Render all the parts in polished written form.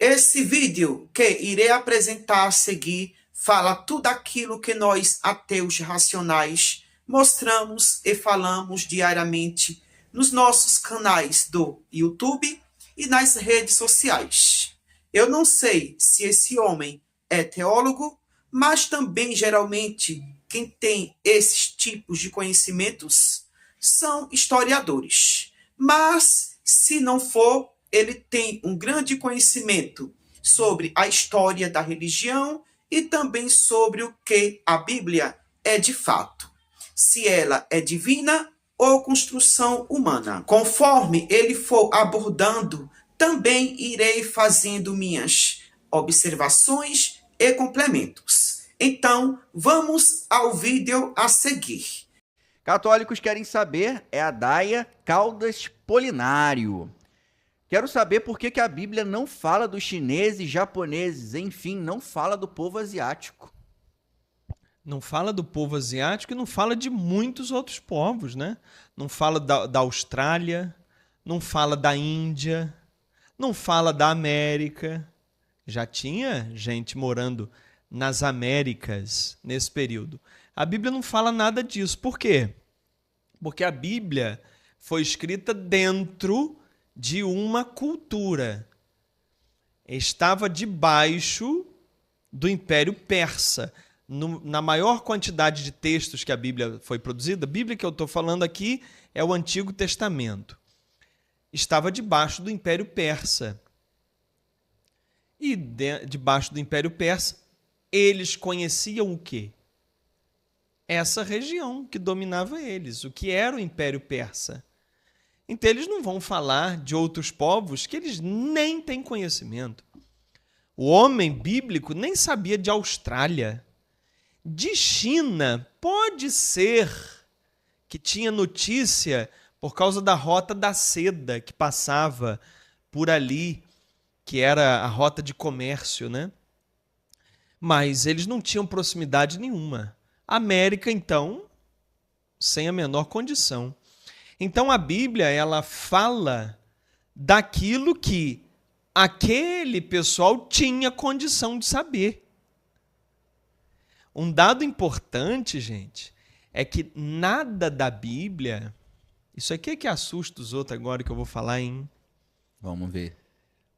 Esse vídeo que irei apresentar a seguir fala tudo aquilo que nós, ateus racionais, mostramos e falamos diariamente nos nossos canais do YouTube e nas redes sociais. Eu não sei se esse homem é teólogo, mas também geralmente quem tem esses tipos de conhecimentos são historiadores. Mas se não for, ele tem um grande conhecimento sobre a história da religião e também sobre o que a Bíblia é de fato, se ela é divina ou construção humana. Conforme ele for abordando, também irei fazendo minhas observações e complementos. Então, vamos ao vídeo a seguir. Católicos querem saber é a Daia Caldas Polinário. Quero saber por que a Bíblia não fala dos chineses, japoneses, enfim, não fala do povo asiático. Não fala do povo asiático e não fala de muitos outros povos, né? Não fala da Austrália, não fala da Índia, não fala da América. Já tinha gente morando nas Américas nesse período. A Bíblia não fala nada disso. Por quê? Porque a Bíblia foi escrita dentro de uma cultura. Estava debaixo do Império Persa. Na maior quantidade de textos que a Bíblia foi produzida, a Bíblia que eu estou falando aqui é o Antigo Testamento. Estava debaixo do Império Persa. E debaixo do Império Persa, eles conheciam o quê? Essa região que dominava eles, o que era o Império Persa. Então eles não vão falar de outros povos que eles nem têm conhecimento. O homem bíblico nem sabia de Austrália. De China, pode ser que tinha notícia por causa da Rota da Seda que passava por ali, que era a rota de comércio, né? Mas eles não tinham proximidade nenhuma. América, então, sem a menor condição. Então a Bíblia, ela fala daquilo que aquele pessoal tinha condição de saber. Um dado importante, gente, é que nada da Bíblia... Isso aqui é que assusta os outros agora que eu vou falar, hein? Vamos ver.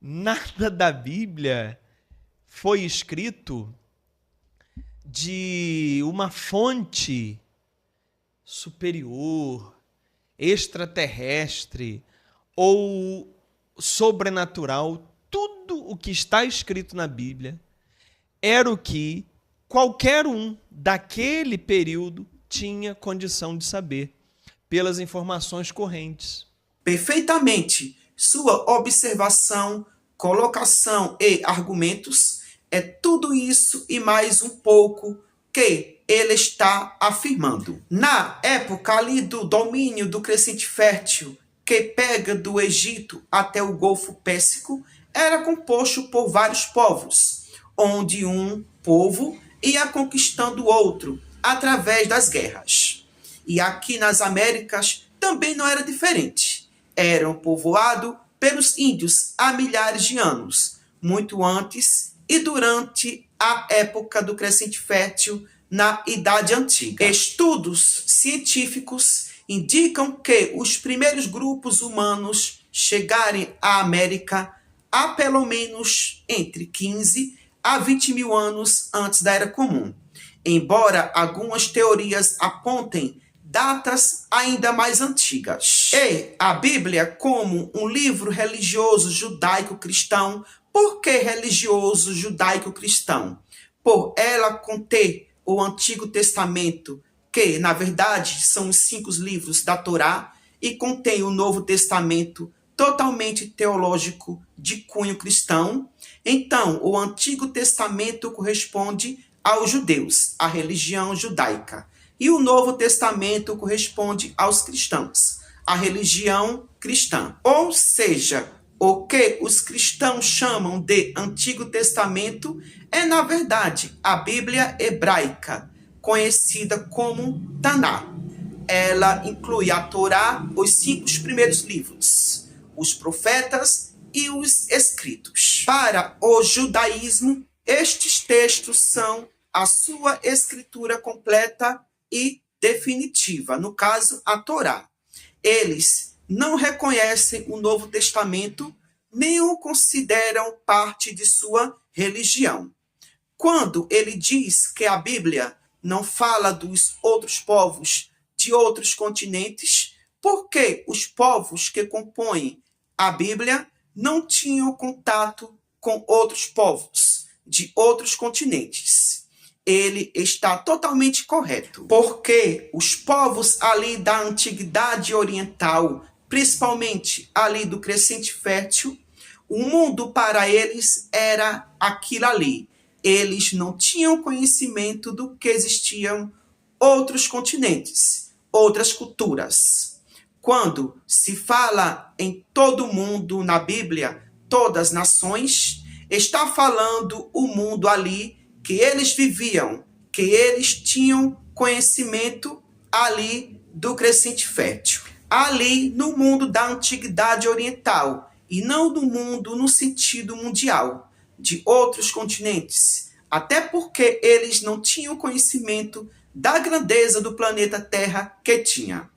Nada da Bíblia foi escrito de uma fonte superior, extraterrestre ou sobrenatural. Tudo o que está escrito na Bíblia era o que qualquer um daquele período tinha condição de saber, pelas informações correntes. Perfeitamente. Sua observação, colocação e argumentos é tudo isso e mais um pouco que ele está afirmando. Na época ali do domínio do crescente fértil, que pega do Egito até o Golfo Pérsico, era composto por vários povos, onde um povo ia conquistando o outro através das guerras. E aqui nas Américas também não era diferente. Era um povoado pelos índios há milhares de anos, muito antes e durante a época do crescente fértil na Idade Antiga. Estudos científicos indicam que os primeiros grupos humanos chegarem à América há pelo menos entre 15 a 20 mil anos antes da Era Comum, embora algumas teorias apontem datas ainda mais antigas. E a Bíblia, como um livro religioso judaico-cristão, por que religioso judaico-cristão? Por ela conter o Antigo Testamento, que, na verdade, são os 5 livros da Torá, e contém o Novo Testamento, totalmente teológico, de cunho cristão. Então, o Antigo Testamento corresponde aos judeus, à religião judaica. E o Novo Testamento corresponde aos cristãos, à religião cristã. Ou seja, o que os cristãos chamam de Antigo Testamento é, na verdade, a Bíblia hebraica, conhecida como Taná. Ela inclui a Torá, os 5 primeiros livros, os profetas e os escritos. Para o judaísmo, estes textos são a sua escritura completa e definitiva, no caso, a Torá. Eles não reconhecem o Novo Testamento, nem o consideram parte de sua religião. Quando ele diz que a Bíblia não fala dos outros povos de outros continentes, porque os povos que compõem a Bíblia não tinham contato com outros povos de outros continentes. Ele está totalmente correto, porque os povos ali da Antiguidade Oriental, principalmente ali do Crescente Fértil, o mundo para eles era aquilo ali. Eles não tinham conhecimento do que existiam outros continentes, outras culturas. Quando se fala em todo mundo na Bíblia, todas as nações, está falando o mundo ali que eles viviam, que eles tinham conhecimento ali do Crescente Fértil. Ali no mundo da Antiguidade Oriental, e não do mundo no sentido mundial, de outros continentes, até porque eles não tinham conhecimento da grandeza do planeta Terra que tinha.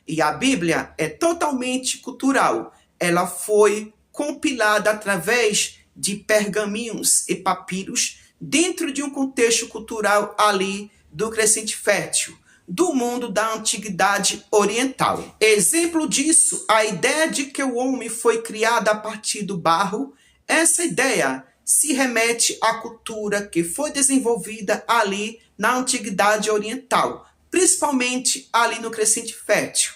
E a Bíblia é totalmente cultural. Ela foi compilada através de pergaminhos e papiros dentro de um contexto cultural ali do Crescente Fértil, do mundo da Antiguidade Oriental. Exemplo disso, a ideia de que o homem foi criado a partir do barro, essa ideia se remete à cultura que foi desenvolvida ali na Antiguidade Oriental, principalmente ali no Crescente Fértil.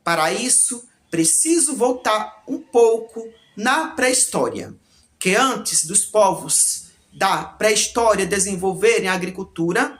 Para isso, preciso voltar um pouco na pré-história, que antes dos povos da pré-história desenvolverem a agricultura,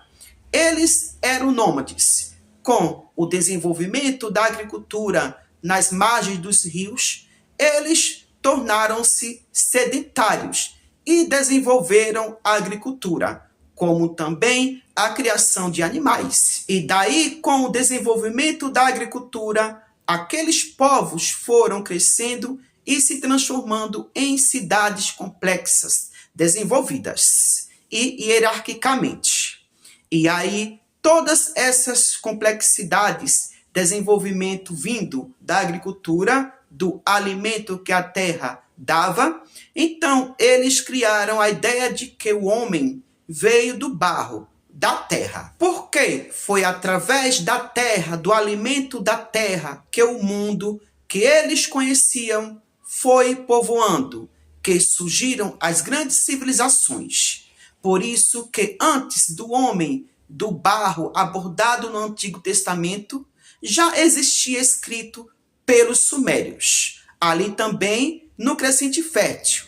eles eram nômades. Com o desenvolvimento da agricultura nas margens dos rios, eles tornaram-se sedentários e desenvolveram a agricultura, como também a criação de animais. E daí, com o desenvolvimento da agricultura, aqueles povos foram crescendo e se transformando em cidades complexas, desenvolvidas e hierarquicamente. E aí, todas essas complexidades, desenvolvimento vindo da agricultura, do alimento que a terra dava, então eles criaram a ideia de que o homem veio do barro, da terra. Porque foi através da terra, do alimento da terra, que o mundo que eles conheciam foi povoando, que surgiram as grandes civilizações. Por isso que antes do homem do barro abordado no Antigo Testamento, já existia escrito pelos sumérios, ali também no Crescente Fértil.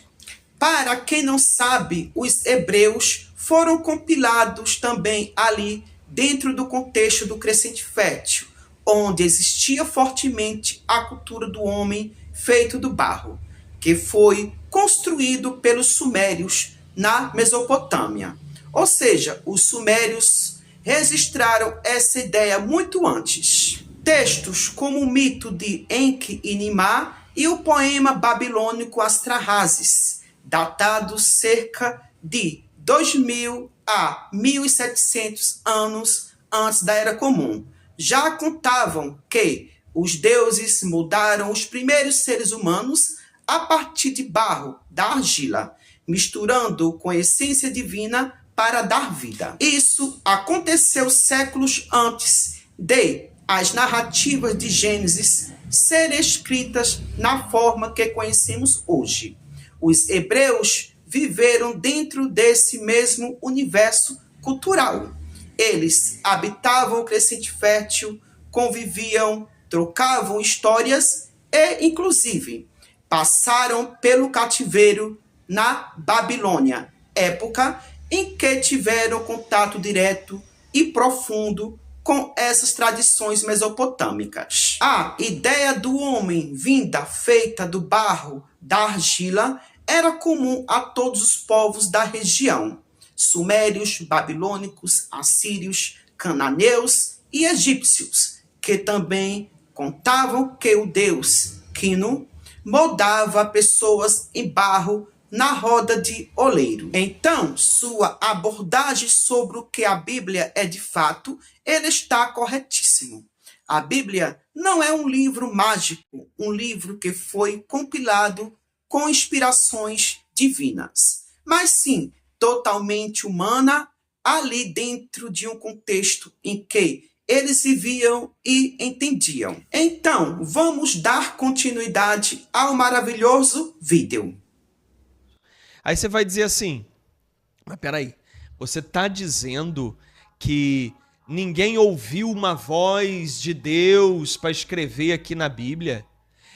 Para quem não sabe, os hebreus foram compilados também ali dentro do contexto do Crescente Fértil, onde existia fortemente a cultura do homem feito do barro, que foi construído pelos sumérios na Mesopotâmia. Ou seja, os sumérios registraram essa ideia muito antes. Textos como o mito de Enki e Nimá e o poema babilônico Astrahasis, datados cerca de 2000 a 1700 anos antes da Era Comum, já contavam que os deuses moldaram os primeiros seres humanos a partir de barro, da argila, misturando com a essência divina para dar vida. Isso aconteceu séculos antes de as narrativas de Gênesis serem escritas na forma que conhecemos hoje. Os hebreus viveram dentro desse mesmo universo cultural. Eles habitavam o Crescente Fértil, conviviam, trocavam histórias e, inclusive, passaram pelo cativeiro na Babilônia, época em que tiveram contato direto e profundo com essas tradições mesopotâmicas. A ideia do homem vinda feita do barro, da argila, era comum a todos os povos da região: sumérios, babilônicos, assírios, cananeus e egípcios, que também contavam que o deus Kinu moldava pessoas em barro na roda de oleiro. Então, sua abordagem sobre o que a Bíblia é de fato, ele está corretíssimo. A Bíblia não é um livro mágico, um livro que foi compilado com inspirações divinas, mas sim totalmente humana, ali dentro de um contexto em que eles viviam e entendiam. Então, vamos dar continuidade ao maravilhoso vídeo. Aí você vai dizer assim, mas peraí, você está dizendo que ninguém ouviu uma voz de Deus para escrever aqui na Bíblia?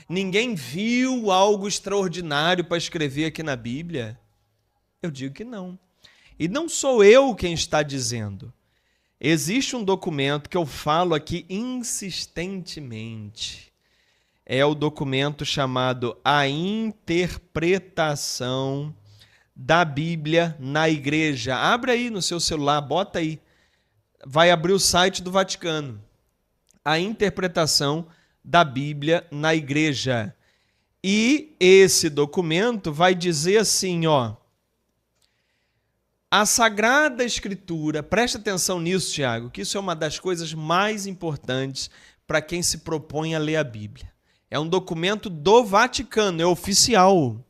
Ninguém viu algo extraordinário para escrever aqui na Bíblia? Eu digo que não. E não sou eu quem está dizendo. Existe um documento que eu falo aqui insistentemente. É o documento chamado A Interpretação da Bíblia na Igreja. Abre aí no seu celular, bota aí. Vai abrir o site do Vaticano. A Interpretação da Bíblia na Igreja. E esse documento vai dizer assim, ó. A Sagrada Escritura, presta atenção nisso, Tiago, que isso é uma das coisas mais importantes para quem se propõe a ler a Bíblia. É um documento do Vaticano, é oficial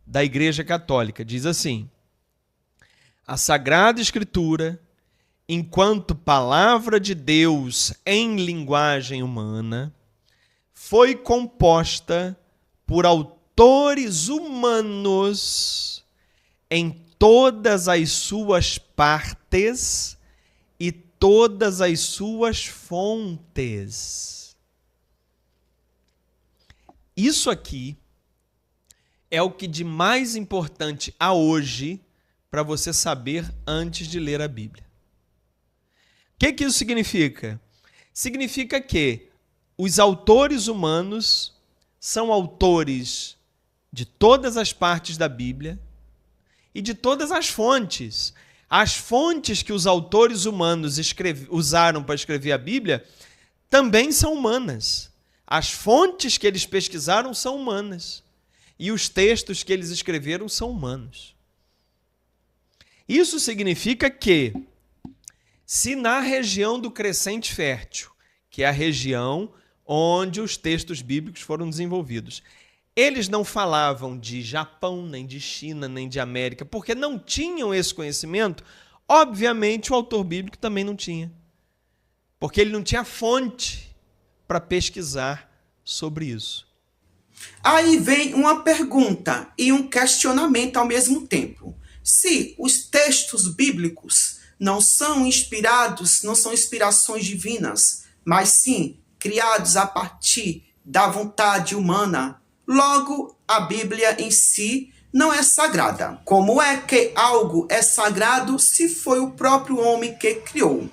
da Igreja Católica. Diz assim: a Sagrada Escritura, enquanto palavra de Deus em linguagem humana, foi composta por autores humanos em todas as suas partes e todas as suas fontes. Isso aqui é o que de mais importante há hoje para você saber antes de ler a Bíblia. O que isso significa? Significa que os autores humanos são autores de todas as partes da Bíblia e de todas as fontes. As fontes que os autores humanos usaram para escrever a Bíblia também são humanas. As fontes que eles pesquisaram são humanas. E os textos que eles escreveram são humanos. Isso significa que, se na região do Crescente Fértil, que é a região onde os textos bíblicos foram desenvolvidos, eles não falavam de Japão, nem de China, nem de América, porque não tinham esse conhecimento, obviamente o autor bíblico também não tinha. Porque ele não tinha fonte para pesquisar sobre isso. Aí vem uma pergunta e um questionamento ao mesmo tempo. Se os textos bíblicos não são inspirados, não são inspirações divinas, mas sim criados a partir da vontade humana, logo, a Bíblia em si não é sagrada. Como é que algo é sagrado se foi o próprio homem que criou,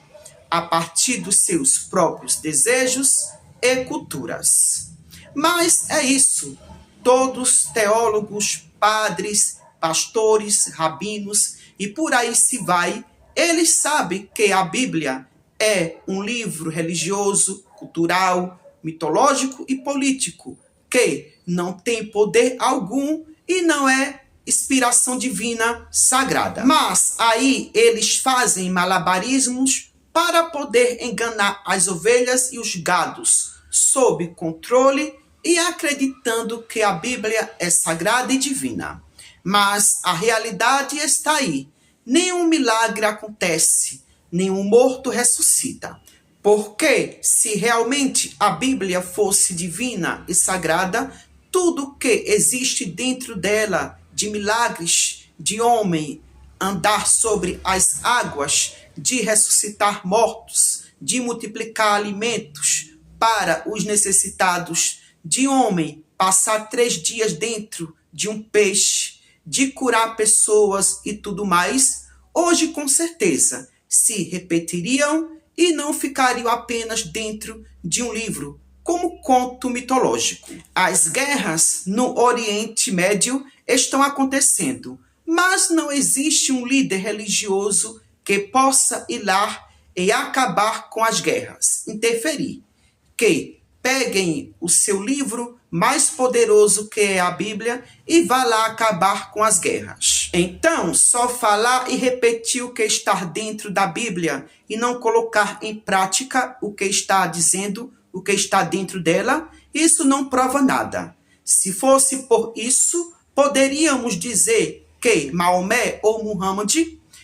a partir dos seus próprios desejos e culturas? Mas é isso. Todos teólogos, padres, pastores, rabinos e por aí se vai, eles sabem que a Bíblia é um livro religioso, cultural, mitológico e político, que não tem poder algum e não é inspiração divina sagrada. Mas aí eles fazem malabarismos para poder enganar as ovelhas e os gados, sob controle e acreditando que a Bíblia é sagrada e divina. Mas a realidade está aí. Nenhum milagre acontece, nenhum morto ressuscita. Porque se realmente a Bíblia fosse divina e sagrada, tudo que existe dentro dela de milagres, de homem andar sobre as águas, de ressuscitar mortos, de multiplicar alimentos para os necessitados, de homem passar 3 dias dentro de um peixe, de curar pessoas e tudo mais, hoje com certeza se repetiriam e não ficariam apenas dentro de um livro, como conto mitológico. As guerras no Oriente Médio estão acontecendo, mas não existe um líder religioso que possa ir lá e acabar com as guerras, interferir. Que peguem o seu livro, mais poderoso que é a Bíblia e vai lá acabar com as guerras. Então, só falar e repetir o que está dentro da Bíblia e não colocar em prática o que está dizendo, o que está dentro dela, isso não prova nada. Se fosse por isso, poderíamos dizer que Maomé ou Muhammad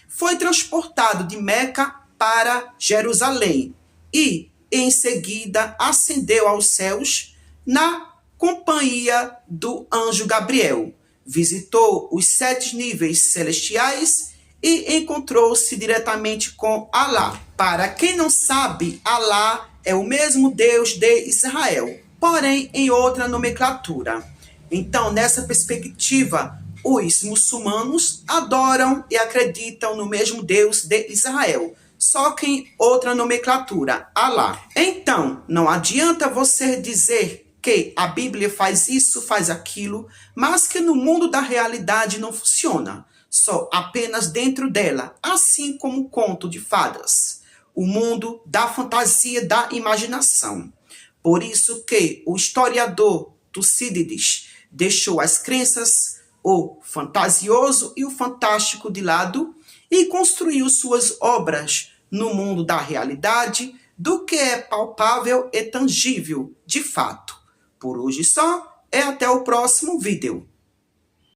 foi transportado de Meca para Jerusalém e, em seguida, ascendeu aos céus na companhia do anjo Gabriel. Visitou os 7 níveis celestiais e encontrou-se diretamente com Alá. Para quem não sabe, Alá é o mesmo Deus de Israel, porém em outra nomenclatura. Então, nessa perspectiva, os muçulmanos adoram e acreditam no mesmo Deus de Israel, só que em outra nomenclatura, Alá. Então, não adianta você dizer que a Bíblia faz isso, faz aquilo, mas que no mundo da realidade não funciona, só apenas dentro dela, assim como o conto de fadas, o mundo da fantasia, da imaginação. Por isso que o historiador Tucídides deixou as crenças, o fantasioso e o fantástico de lado e construiu suas obras no mundo da realidade, do que é palpável e tangível de fato. Por hoje só, até o próximo vídeo.